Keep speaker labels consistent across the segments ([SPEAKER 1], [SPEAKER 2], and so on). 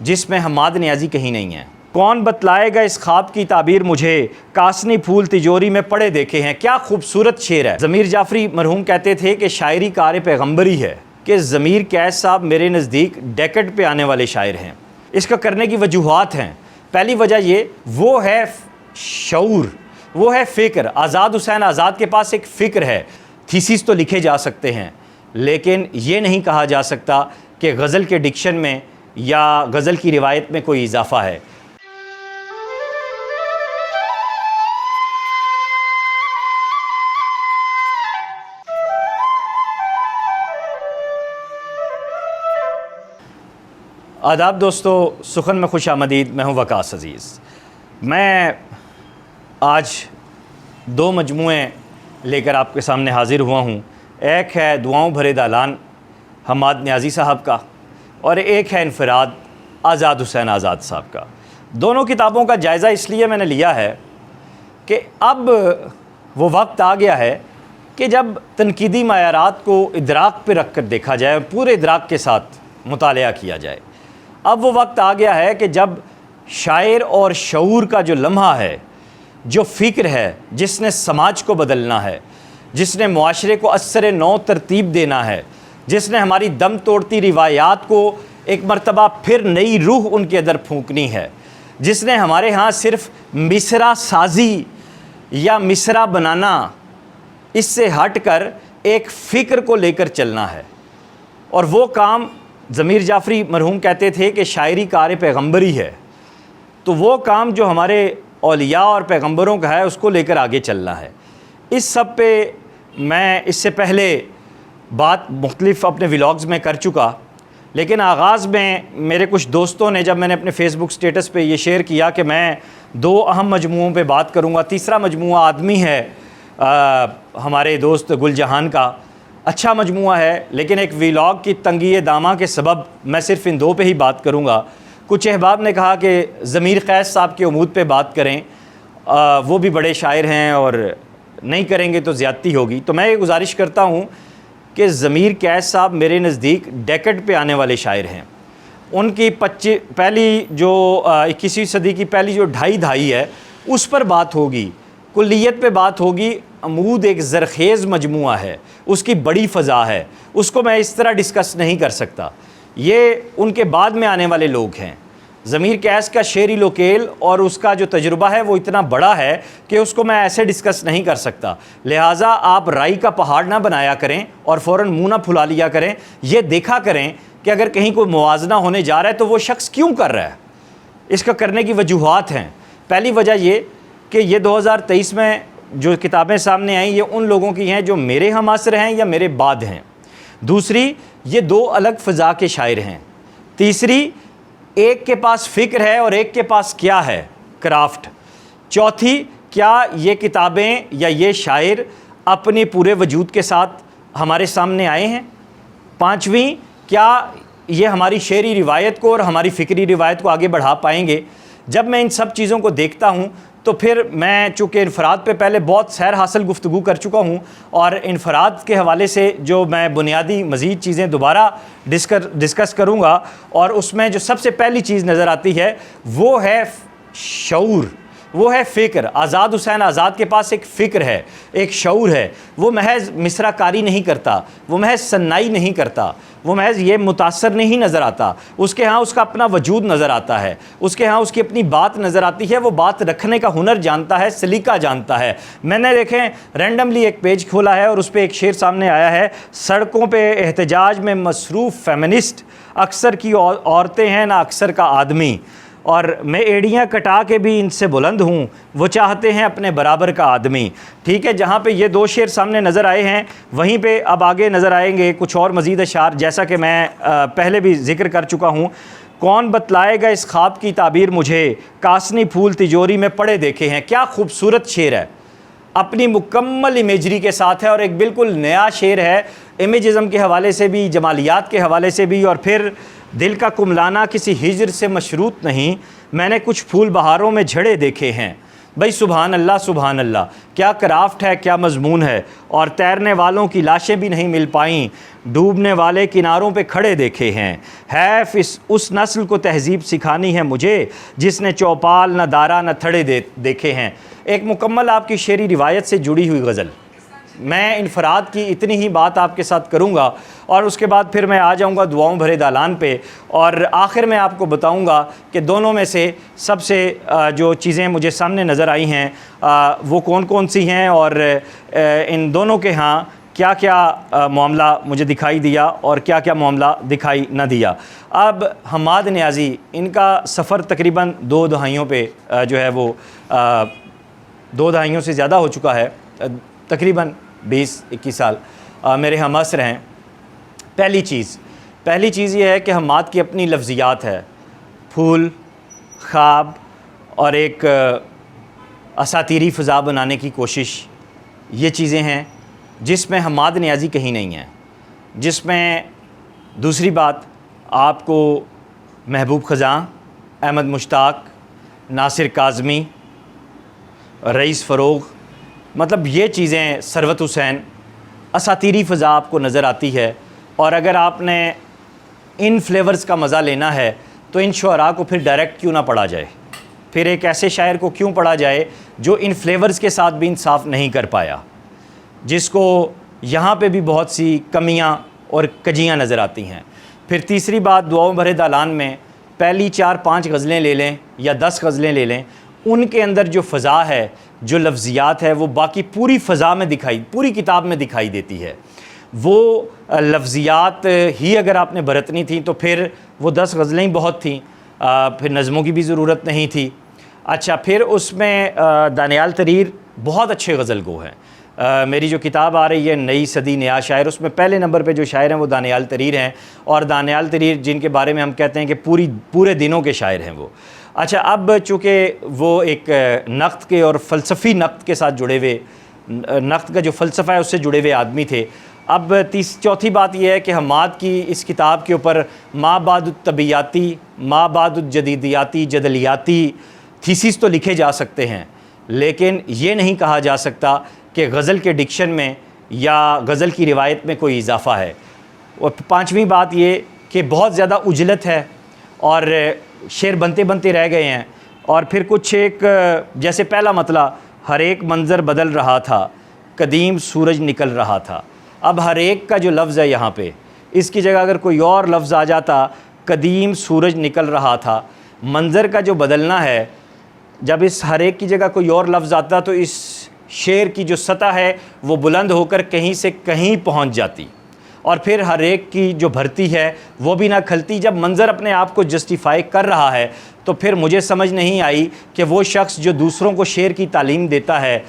[SPEAKER 1] जिसमें हम्माद नियाज़ी कहीं नहीं है। कौन बतलाएगा इस ख्वाब की ताबीर मुझे, कासनी फूल तिजोरी में पड़े देखे हैं। क्या खूबसूरत शेर है। ज़मीर जाफ़री मरहूम कहते थे कि शायरी कार पैगम्बरी है, कि ज़मीर कैस साहब मेरे नज़दीक डेकेड पे आने वाले शायर हैं। इसका करने की वजूहात हैं। पहली वजह ये वो है शऊर, वो है फ़िक्र। आज़ाद हुसैन आज़ाद के पास एक फ़िक्र है। थीसिस तो लिखे जा सकते हैं, लेकिन ये नहीं कहा जा सकता कि गज़ल के डिक्शन में या गज़ल की रिवायत में कोई इजाफ़ा है। आदाब दोस्तों, सुखन में खुश आमदीद। मैं हूँ वकास अज़ीज़। मैं आज दो मजमूए लेकर आपके सामने हाज़िर हुआ हूँ। एक है दुआओं भरे दालान हम्माद नियाज़ी साहब का, और एक है इनफराद आज़ाद हुसैन आज़ाद साहब का। दोनों किताबों का जायज़ा इसलिए मैंने लिया है कि अब वो वक्त आ गया है कि जब तनकीदी मायारात को इदराक पे रख कर देखा जाए, पूरे इदराक के साथ मुतालिया किया जाए। अब वो वक्त आ गया है कि जब शायर और शऊर का जो लम्हा है, जो फ़िक्र है, जिसने समाज को बदलना है, जिसने मुआशरे को असर नौ तरतीब देना है, जिसने हमारी दम तोड़ती रिवायात को एक मरतबा फिर नई रूह उनके अंदर फूंकनी है, जिसने हमारे यहाँ सिर्फ़ मिसरा साजी या मिसरा बनाना, इससे हट कर एक फ़िक्र को लेकर चलना है। और वो काम ज़मीर जाफ़री मरहूम कहते थे कि शायरी कार पैगम्बरी है। तो वो काम जो हमारे औलिया और पैगम्बरों का है, उसको लेकर आगे चलना है। इस सब पे मैं इससे पहले बात मुख्तलिफ़ अपने व्लॉग्स में कर चुका, लेकिन आगाज़ में मेरे कुछ दोस्तों ने, जब मैंने अपने फ़ेसबुक स्टेटस पे ये शेयर किया कि मैं दो अहम मजमूओं पे बात करूँगा। तीसरा मजमूआ आदमी है हमारे दोस्त गुलजहान का, अच्छा मजमूआ है, लेकिन एक व्लॉग की तंगी दामा के सबब मैं सिर्फ़ इन दो पे ही बात करूँगा। कुछ अहबाब ने कहा कि ज़मीर कैस साहब के उमूद पे बात करें, वो भी बड़े शायर हैं और नहीं करेंगे तो ज़्यादती होगी। तो मैं ये गुजारिश करता हूँ कि ज़मीर कैस साहब मेरे नज़दीक डेकेड पे आने वाले शायर हैं। उनकी पहली जो 21वीं सदी की पहली जो ढाई दहाई है, उस पर बात होगी, कुल्लियत पे बात होगी। अमूद एक ज़रखेज़ मजमूआ है, उसकी बड़ी फ़ज़ा है, उसको मैं इस तरह डिस्कस नहीं कर सकता। ये उनके बाद में आने वाले लोग हैं। ज़मीर कैस का शेरी लोकेल और उसका जो तजुर्बा है वो इतना बड़ा है कि उसको मैं ऐसे डिस्कस नहीं कर सकता। लिहाजा आप राई का पहाड़ ना बनाया करें और फ़ौरन मुँह ना फुला लिया करें। ये देखा करें कि अगर कहीं कोई मुवाजना होने जा रहा है तो वो शख्स क्यों कर रहा है। इसका करने की वजूहात हैं। पहली वजह ये कि ये 2023 में जो किताबें सामने आई, ये उन लोगों की हैं जो मेरे हमासर हैं या मेरे बाद हैं। दूसरी, ये दो अलग फ़ज़ा के शायर हैं। तीसरी, एक के पास फ़िक्र है और एक के पास क्या है, क्राफ्ट। चौथी, क्या ये किताबें या ये शायर अपने पूरे वजूद के साथ हमारे सामने आए हैं। पाँचवीं, क्या ये हमारी शेरी रिवायत को और हमारी फ़िक्री रिवायत को आगे बढ़ा पाएंगे। जब मैं इन सब चीज़ों को देखता हूँ तो फिर मैं चूँकि इनफराद पे पहले बहुत सैर हासिल गुफ्तगू कर चुका हूँ, और इनफराद के हवाले से जो मैं बुनियादी मज़ीद चीज़ें दोबारा डिस्कस करूँगा, और उसमें जो सबसे पहली चीज़ नज़र आती है वो है शऊर, वो है फ़िक्र। आज़ाद हुसैन आज़ाद के पास एक फ़िक्र है, एक शऊर है। वो महज मिसराकारी नहीं करता, वो महज सन्नाई नहीं करता, वो महज ये मुतासर नहीं नज़र आता। उसके यहाँ उसका अपना वजूद नज़र आता है, उसके यहाँ उसकी अपनी बात नज़र आती है। वो बात रखने का हुनर जानता है, सलीका जानता है। मैंने देखें रैंडमली एक पेज खोला है और उस पर एक शेर सामने आया है, सड़कों पे एहतजाज में मसरूफ़ फेमिनिस्ट अक्सर की औरतें हैं ना अक्सर का आदमी, और मैं एड़ियाँ कटा के भी इनसे बुलंद हूँ, वो चाहते हैं अपने बराबर का आदमी। ठीक है, जहाँ पे ये दो शेर सामने नज़र आए हैं, वहीं पे अब आगे नज़र आएंगे कुछ और मज़ीद अशार, जैसा कि मैं पहले भी ज़िक्र कर चुका हूँ। कौन बतलाएगा इस ख्वाब की ताबीर मुझे, कासनी फूल तिजोरी में पड़े देखे हैं। क्या खूबसूरत शेर है, अपनी मुकम्मल इमेजरी के साथ है, और एक बिल्कुल नया शेर है, इमेजिज़म के हवाले से भी, जमालियात के हवाले से भी। और फिर दिल का कुमलाना किसी हिजर से मशरूत नहीं, मैंने कुछ फूल बहारों में झड़े देखे हैं। भाई सुभान अल्लाह, क्या क्राफ्ट है, क्या मजमून है। और तैरने वालों की लाशें भी नहीं मिल पाईं, डूबने वाले किनारों पे खड़े देखे हैं। हैफ उस नस्ल को तहजीब सिखानी है मुझे, जिसने चौपाल न दारा न थड़े देखे हैं। एक मुकम्मल आपकी शेरी रिवायत से जुड़ी हुई गज़ल। मैं इनफराद की इतनी ही बात आपके साथ करूंगा और उसके बाद फिर मैं आ जाऊंगा दुआओं भरे दालान पे, और आखिर में आपको बताऊंगा कि दोनों में से सबसे जो चीज़ें मुझे सामने नज़र आई हैं वो कौन कौन सी हैं, और इन दोनों के यहाँ क्या क्या मामला मुझे दिखाई दिया और क्या क्या मामला दिखाई न दिया। अब हम्माद नियाज़ी, इनका सफ़र तकरीबन 2 दहाइयों पे जो है वो 2 दहाइयों से ज़्यादा हो चुका है, तकरीबन 20-21 साल मेरे हम असर हैं। पहली चीज़ ये है कि हम्माद की अपनी लफ्ज़ियात है। फूल, ख्वाब और एक असातीरी फ़ज़ा बनाने की कोशिश, ये चीज़ें हैं जिसमें हम्माद नियाज़ी कहीं नहीं है। जिसमें दूसरी बात, आपको महबूब ख़ज़ां, अहमद मुश्ताक, नासिर काज़मी, रईस फ़रोग़, मतलब ये चीज़ें, सरवत हुसैन, असातीरी फ़ज़ा आपको नज़र आती है। और अगर आपने इन फ्लेवर्स का मज़ा लेना है तो इन शुअरा को फिर डायरेक्ट क्यों ना पढ़ा जाए, फिर एक ऐसे शायर को क्यों पढ़ा जाए जो इन फ्लेवर्स के साथ भी इंसाफ नहीं कर पाया, जिसको यहाँ पे भी बहुत सी कमियाँ और कजियाँ नज़र आती हैं। फिर तीसरी बात, दुआओं भरे दालान में पहली 4-5 गज़लें ले लें या 10 गज़लें ले लें, उनके अंदर जो फ़ज़ा है, जो लफ्ज़ियात है, वो बाकी पूरी फ़ज़ा में पूरी किताब में दिखाई देती है। वो लफ्ज़ियात ही अगर आपने बरतनी थी तो फिर वो 10 गज़लें ही बहुत थीं, फिर नज़मों की भी ज़रूरत नहीं थी। अच्छा, फिर उसमें दानियाल तरीर बहुत अच्छे गज़ल गो हैं। मेरी जो किताब आ रही है नई सदी नया शायर, उसमें पहले नंबर पे जो शायर हैं वो दानियाल तरीर हैं, और दानियाल तरीर जिनके बारे में हम कहते हैं कि पूरे दिनों के शायर हैं वो। अच्छा, अब चूँकि वो एक नक़्द के और फ़लसफ़ी नक़्द के साथ जुड़े हुए, नक़्द का जो फ़लसफ़ा है उससे जुड़े हुए आदमी थे। अब चौथी बात यह है कि हम्माद की इस किताब के ऊपर माबादुत्तबियाती, माबादुज्जदीदियाती, जदलियाती थीसिस तो लिखे जा सकते हैं, लेकिन ये नहीं कहा जा सकता कि गज़ल के डिक्शन में या गज़ल की रिवायत में कोई इजाफ़ा है। और 5वीं बात ये कि बहुत ज़्यादा उजलत है और शेर बनते बनते रह गए हैं। और फिर कुछ एक, जैसे पहला मतला, हर एक मंज़र बदल रहा था, कदीम सूरज निकल रहा था। अब हर एक का जो लफ्ज़ है यहाँ पे, इसकी जगह अगर कोई और लफ्ज़ आ जाता, कदीम सूरज निकल रहा था, मंज़र का जो बदलना है, जब इस हर एक की जगह कोई और लफ्ज़ आता तो इस शेर की जो सतह है वो बुलंद होकर कहीं से कहीं पहुँच जाती, और फिर हर एक की जो भर्ती है वो भी ना खलती। जब मंज़र अपने आप को जस्टिफ़ाई कर रहा है तो फिर मुझे समझ नहीं आई कि वो शख्स जो दूसरों को शेर की तालीम देता है,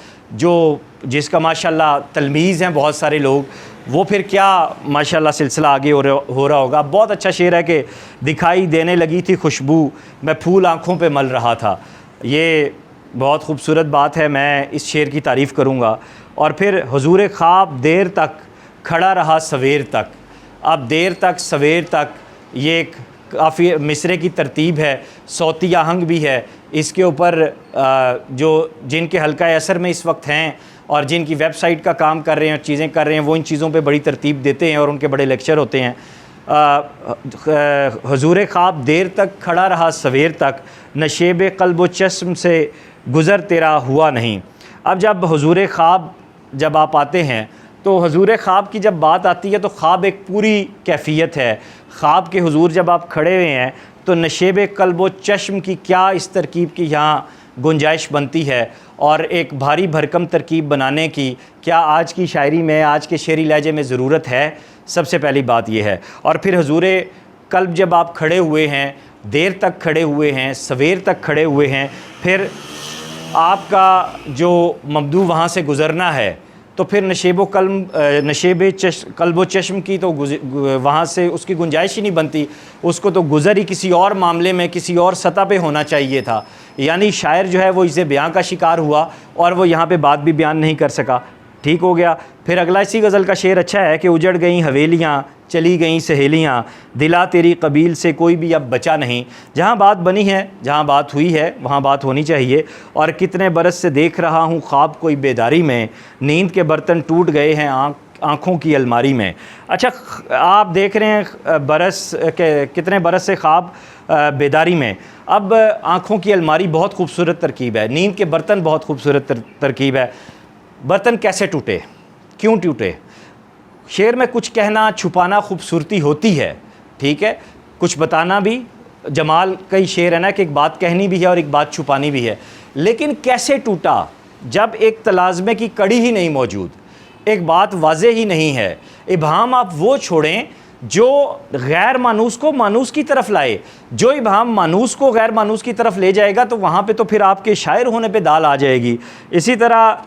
[SPEAKER 1] जिसका माशाल्लाह तलमीज़ हैं बहुत सारे लोग, वो फिर क्या माशाल्लाह सिलसिला आगे हो रहा होगा। बहुत अच्छा शेर है कि दिखाई देने लगी थी खुशबू, मैं फूल आँखों पे मल रहा था। ये बहुत खूबसूरत बात है, मैं इस शेर की तारीफ़ करूँगा। और फिर हुजूर ख्वाब देर तक खड़ा रहा सवेर तक। अब देर तक सवेर तक, ये एक काफ़ी मिसरे की तरतीब है, सौती आहंग भी है। इसके ऊपर जो जिनके हल्का असर में इस वक्त हैं और जिनकी वेबसाइट का काम कर रहे हैं और चीज़ें कर रहे हैं, वो इन चीज़ों पे बड़ी तरतीब देते हैं और उनके बड़े लेक्चर होते हैं। हुजूर ख्वाब देर तक खड़ा रहा सवेर तक, नशेब क़ल्ब व चश्म से गुज़र तेरा हुआ नहीं। अब जब हुजूर ख्वाब जब आप आते हैं तो हुजूर ख्वाब की जब बात आती है तो ख्वाब एक पूरी कैफियत है। ख्वाब के हुजूर जब आप खड़े हुए हैं तो नशेब क़ल्ब व चश्म की क्या इस तरकीब की यहाँ गुंजाइश बनती है, और एक भारी भरकम तरकीब बनाने की क्या आज की शायरी में, आज के शेरी लहजे में ज़रूरत है। सबसे पहली बात यह है। और फिर हुजूर क़ल्ब जब आप खड़े हुए हैं, देर तक खड़े हुए हैं, सवेर तक खड़े हुए हैं, फिर आपका जो मबदू वहाँ से गुज़रना है तो फिर नशेब क़ल्ब व चश्म की तो वहाँ से उसकी गुंजाइश ही नहीं बनती। उसको तो गुज़र ही किसी और मामले में, किसी और सतह पे होना चाहिए था। यानी शायर जो है वो इसे बयां का शिकार हुआ और वो यहाँ पे बात भी बयान नहीं कर सका। ठीक हो गया। फिर अगला इसी गज़ल का शेर अच्छा है कि उजड़ गई हवेलियाँ चली गईं सहेलियाँ, दिला तेरी कबील से कोई भी अब बचा नहीं। जहाँ बात बनी है, जहाँ बात हुई है, वहाँ बात होनी चाहिए। और कितने बरस से देख रहा हूँ ख्वाब कोई बेदारी में, नींद के बर्तन टूट गए हैं आँखों की अलमारी में। अच्छा, आप देख रहे हैं कितने बरस से ख्वाब बेदारी में। अब आँखों की अलमारी बहुत खूबसूरत तरकीब है, नींद के बर्तन बहुत खूबसूरत तरकीब है। बर्तन कैसे टूटे, क्यों टूटे? शेर में कुछ कहना छुपाना खूबसूरती होती है, ठीक है, कुछ बताना भी जमाल। कई शेर है ना कि एक बात कहनी भी है और एक बात छुपानी भी है। लेकिन कैसे टूटा, जब एक तलाज़मे की कड़ी ही नहीं मौजूद, एक बात वाज़े ही नहीं है। इबहाम आप वो छोड़ें जो गैर मानूस को मानूस की तरफ लाए। जो इबहाम मानूस को गैर मानूस की तरफ ले जाएगा तो वहाँ पे तो फिर आपके शायर होने पे दाल आ जाएगी। इसी तरह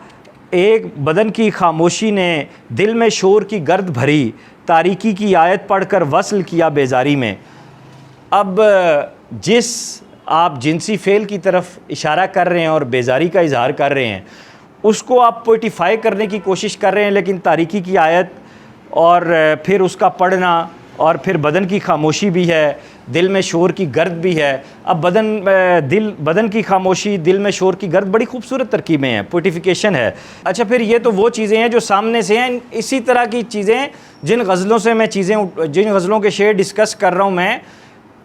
[SPEAKER 1] एक बदन की खामोशी ने दिल में शोर की गर्द भरी, तारीकी की आयत पढ़कर वस्ल किया बेजारी में। अब जिस आप जिनसी फ़ेल की तरफ इशारा कर रहे हैं और बेजारी का इजहार कर रहे हैं, उसको आप पोइटिफाई करने की कोशिश कर रहे हैं, लेकिन तारीकी की आयत और फिर उसका पढ़ना और फिर बदन की खामोशी भी है, दिल में शोर की गर्द भी है। अब बदन की खामोशी, दिल में शोर की गर्द, बड़ी खूबसूरत तरकीबें हैं, पोइटिफिकेशन है। अच्छा, फिर ये तो वो चीज़ें हैं जो सामने से हैं। इसी तरह की चीज़ें जिन गज़लों के शेर डिस्कस कर रहा हूँ मैं,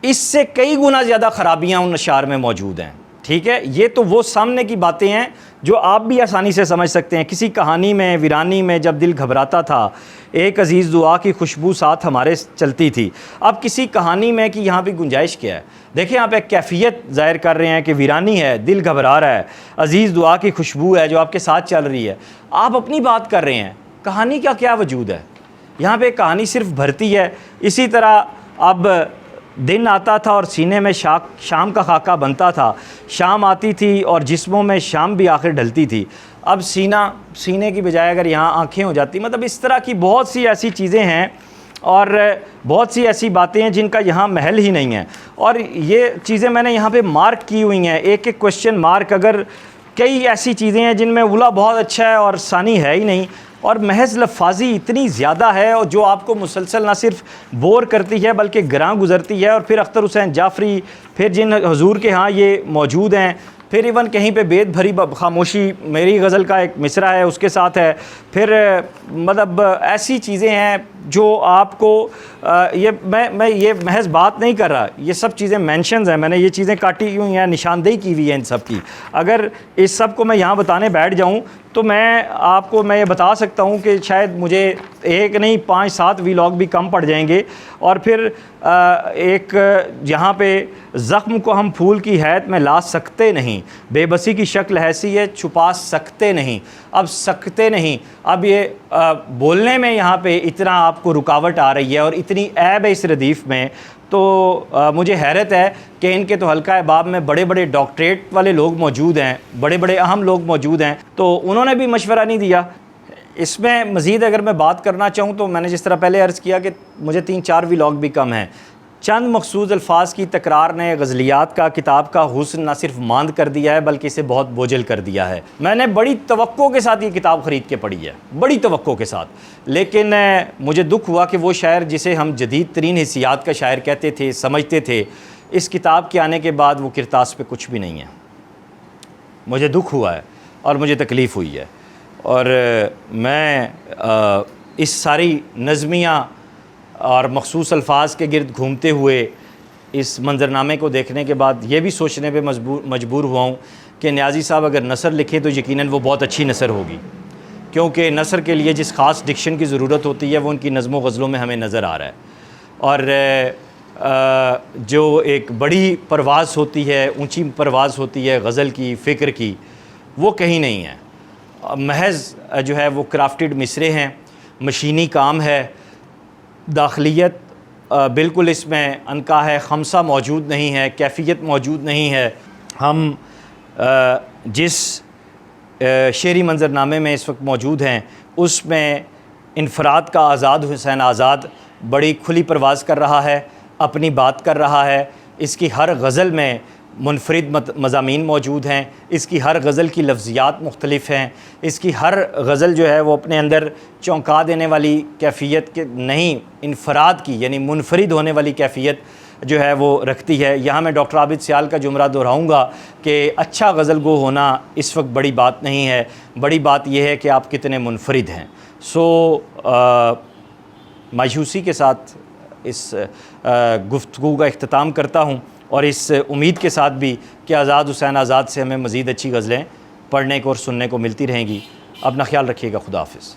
[SPEAKER 1] इससे कई गुना ज़्यादा ख़राबियाँ उन अशार में मौजूद हैं, ठीक है। ये तो वो सामने की बातें हैं जो आप भी आसानी से समझ सकते हैं। किसी कहानी में वीरानी में जब दिल घबराता था, एक अजीज़ दुआ की खुशबू साथ हमारे चलती थी। अब किसी कहानी में कि यहाँ पे गुंजाइश क्या है? देखिए, आप एक कैफियत ज़ाहिर कर रहे हैं कि वीरानी है, दिल घबरा रहा है, अजीज़ दुआ की खुशबू है जो आपके साथ चल रही है। आप अपनी बात कर रहे हैं, कहानी का क्या वजूद है? यहाँ पे कहानी सिर्फ भरती है। इसी तरह अब दिन आता था और सीने में शाम का खाका बनता था, शाम आती थी और जिस्मों में शाम भी आखिर ढलती थी। अब सीने की बजाय अगर यहाँ आँखें हो जाती, मतलब इस तरह की बहुत सी ऐसी चीज़ें हैं और बहुत सी ऐसी बातें हैं जिनका यहाँ महल ही नहीं है। और ये चीज़ें मैंने यहाँ पे मार्क की हुई हैं, एक एक क्वेश्चन मार्क। अगर कई ऐसी चीज़ें हैं जिनमें उला बहुत अच्छा है और सानी है ही नहीं, और महज लफाजी इतनी ज़्यादा है और जो आपको मुसलसल ना सिर्फ बोर करती है बल्कि गरां गुज़रती है। और फिर अख्तर हुसैन जाफ़री, फिर जिन हुजूर के यहाँ ये मौजूद हैं, फिर इवन कहीं पे बेद भरी खामोशी मेरी गज़ल का एक मिसरा है उसके साथ है। फिर मतलब ऐसी चीज़ें हैं जो आपको मैं ये महज बात नहीं कर रहा, ये सब चीज़ें मेंशन्स हैं, मैंने ये चीज़ें काटी हुई हैं, निशानदेही की हुई है इन सब की। अगर इस सब को मैं यहाँ बताने बैठ जाऊँ तो मैं ये बता सकता हूँ कि शायद मुझे एक नहीं 5-7 वीलॉग भी कम पड़ जाएंगे। और फिर एक यहाँ पे ज़ख्म को हम फूल की हैत में ला सकते नहीं, बेबसी की शक्ल ऐसी है छुपा सकते नहीं। अब सकते नहीं, अब ये बोलने में यहाँ पे इतना आपको रुकावट आ रही है और इतनी ऐब है इस रदीफ़ में, तो मुझे हैरत है कि इनके तो हल्का बाब में बड़े बड़े डॉक्टरेट वाले लोग मौजूद हैं, बड़े बड़े अहम लोग मौजूद हैं, तो उन्होंने भी मशवरा नहीं दिया। इसमें मज़ीद अगर मैं बात करना चाहूँ तो मैंने जिस तरह पहले अर्ज़ किया कि मुझे 3-4 व्लॉग भी कम हैं। चंद मखसूस अल्फाज की तकरार ने गज़लियात का किताब का हुस्न न सिर्फ मांद कर दिया है बल्कि इसे बहुत बोझल कर दिया है। मैंने बड़ी तवक्को के साथ ये किताब ख़रीद के पढ़ी है, बड़ी तवक्को के साथ, लेकिन मुझे दुख हुआ कि वो शायर जिसे हम जदीद तरीन हिस्सियात का शायर कहते थे, समझते थे, इस किताब के आने के बाद वो किरतास पे कुछ भी नहीं है। मुझे दुख हुआ है और मुझे तकलीफ़ हुई है। और मैं इस सारी नज़मिया और मखसूस अल्फाज के गिर्द घूमते हुए इस मंज़रनामे को देखने के बाद ये भी सोचने पे मजबूर हुआ हूँ कि नियाज़ी साहब अगर नसर लिखे तो यकीनन वो बहुत अच्छी नसर होगी, क्योंकि नसर के लिए जिस ख़ास डिक्शन की ज़रूरत होती है वो उनकी नज़्मों गज़लों में हमें नज़र आ रहा है। और जो एक बड़ी परवाज़ होती है, ऊँची परवाज़ होती है गज़ल की, फ़िक्र की, वो कहीं नहीं है। महज जो है वो क्राफ्टेड मिसरे हैं, मशीनी काम है, दाखिलियत बिल्कुल इसमें अनका है, खमसा मौजूद नहीं है, कैफियत मौजूद नहीं है। हम जिस शेरी मंज़रनामे में इस वक्त मौजूद हैं उसमें इनफराद का आज़ाद हुसैन आज़ाद बड़ी खुली परवाज़ कर रहा है, अपनी बात कर रहा है। इसकी हर गज़ल में मुनफरिद मज़ामीन मौजूद हैं। इसकी हर गज़ल की लफ्ज़ियात मुख्तलिफ़ हैं। इसकी हर गज़ल जो है वो अपने अंदर चौंका देने वाली कैफ़ियत के नहीं, इनफराद की यानी मुनफरिद होने वाली कैफ़ियत जो है वो रखती है। यहाँ मैं डॉक्टर आबिद सियाल का जुमरा दोहराऊँगा कि अच्छा गज़ल गो होना इस वक्त बड़ी बात नहीं है, बड़ी बात यह है कि आप कितने मुनफरिद हैं। मायूसी के साथ इस गुफ्तगू का इख्तिताम करता हूँ और इस उम्मीद के साथ भी कि आज़ाद हुसैन आज़ाद से हमें मज़ीद अच्छी गज़लें पढ़ने को और सुनने को मिलती रहेंगी। अपना ख्याल रखिएगा। खुदा हाफ़िज़।